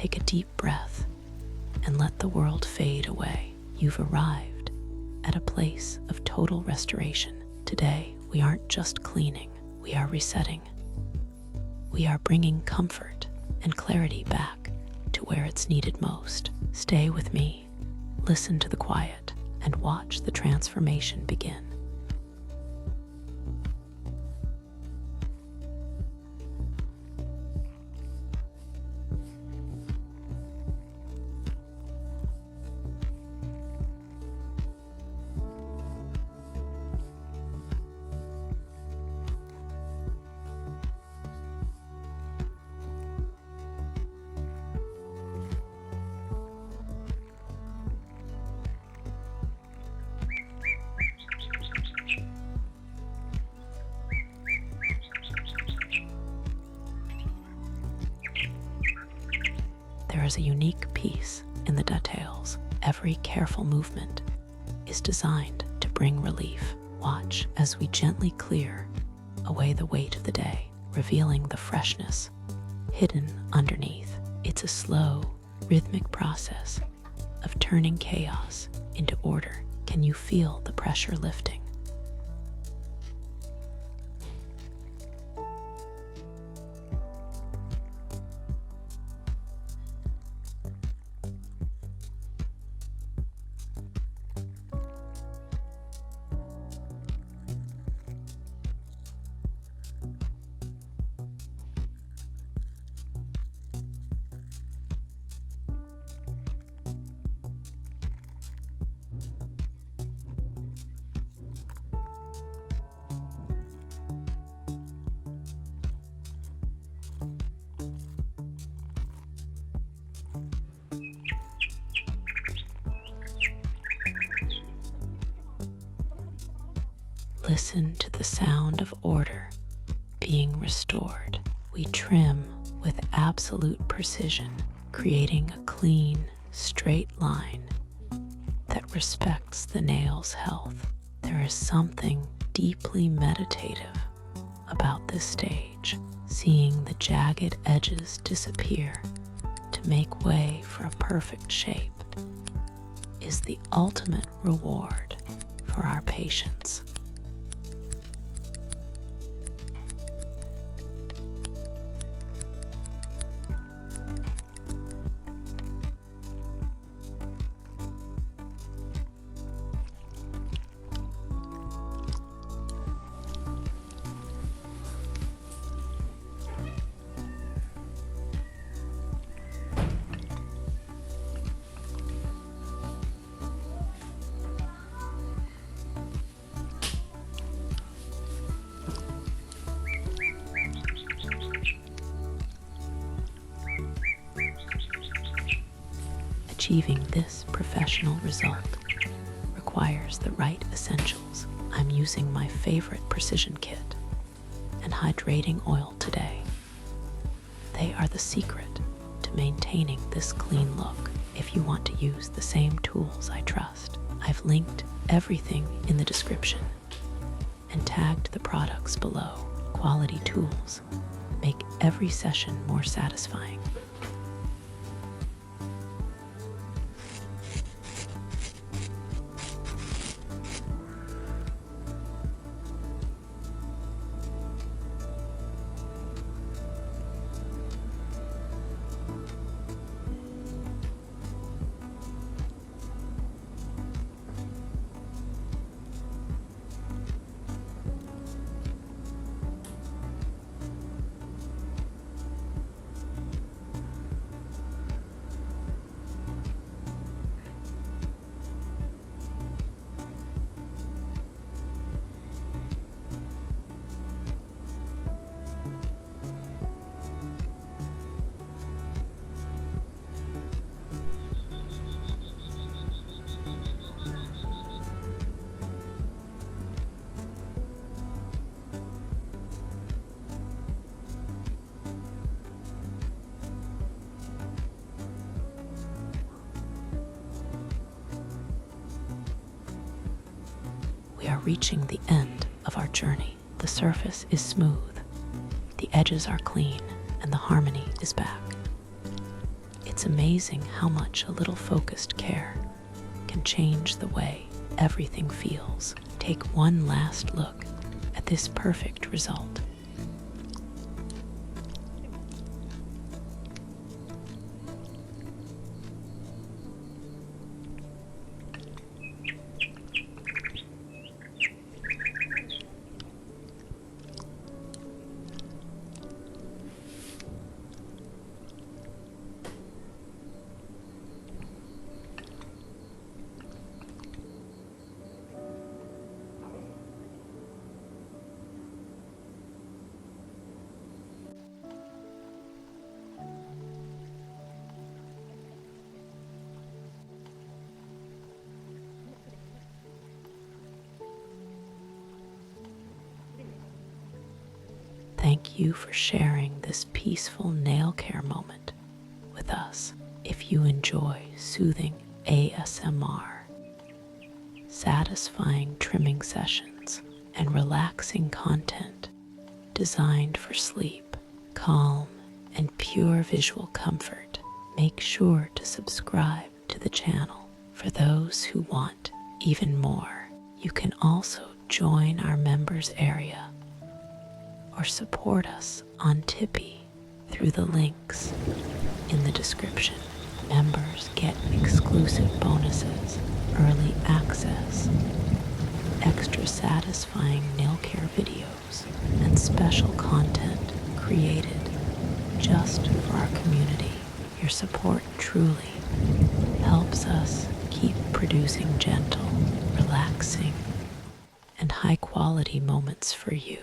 take a deep breath and let the world fade away. You've arrived at a place of total restoration. Today, we aren't just cleaning, we are resetting. We are bringing comfort and clarity back to where it's needed most. Stay with me, listen to the quiet, and watch the transformation begin. There is a unique peace in the details. Every careful movement is designed to bring relief. Watch as we gently clear away the weight of the day, revealing the freshness hidden underneath. It's a slow, rhythmic process of turning chaos into order. Can you feel the pressure lifting? Listen to the sound of order being restored. We trim with absolute precision, creating a clean, straight line that respects the nail's health. There is something deeply meditative about this stage. Seeing the jagged edges disappear to make way for a perfect shape is the ultimate reward for our patience. Achieving this professional result requires the right essentials. I'm using my favorite precision kit and hydrating oil today. They are the secret to maintaining this clean look. If you want to use the same tools I trust, I've linked everything in the description and tagged the products below. Quality tools make every session more satisfying. We are reaching the end of our journey. The surface is smooth, the edges are clean, and the harmony is back. It's It's amazing how much a little focused care can change the way everything feels. Take one last look at this perfect result. Thank you for sharing this peaceful nail care moment with us. If you enjoy soothing ASMR, satisfying trimming sessions, and relaxing content designed for sleep, calm, and pure visual comfort, make sure to subscribe to the channel. For those who want even more, you can also join our members area or support us on Tipeee through the links in the description. Members get exclusive bonuses, early access, extra satisfying nail care videos, and special content created just for our community. Your support truly helps us keep producing gentle, relaxing, and high-quality moments for you.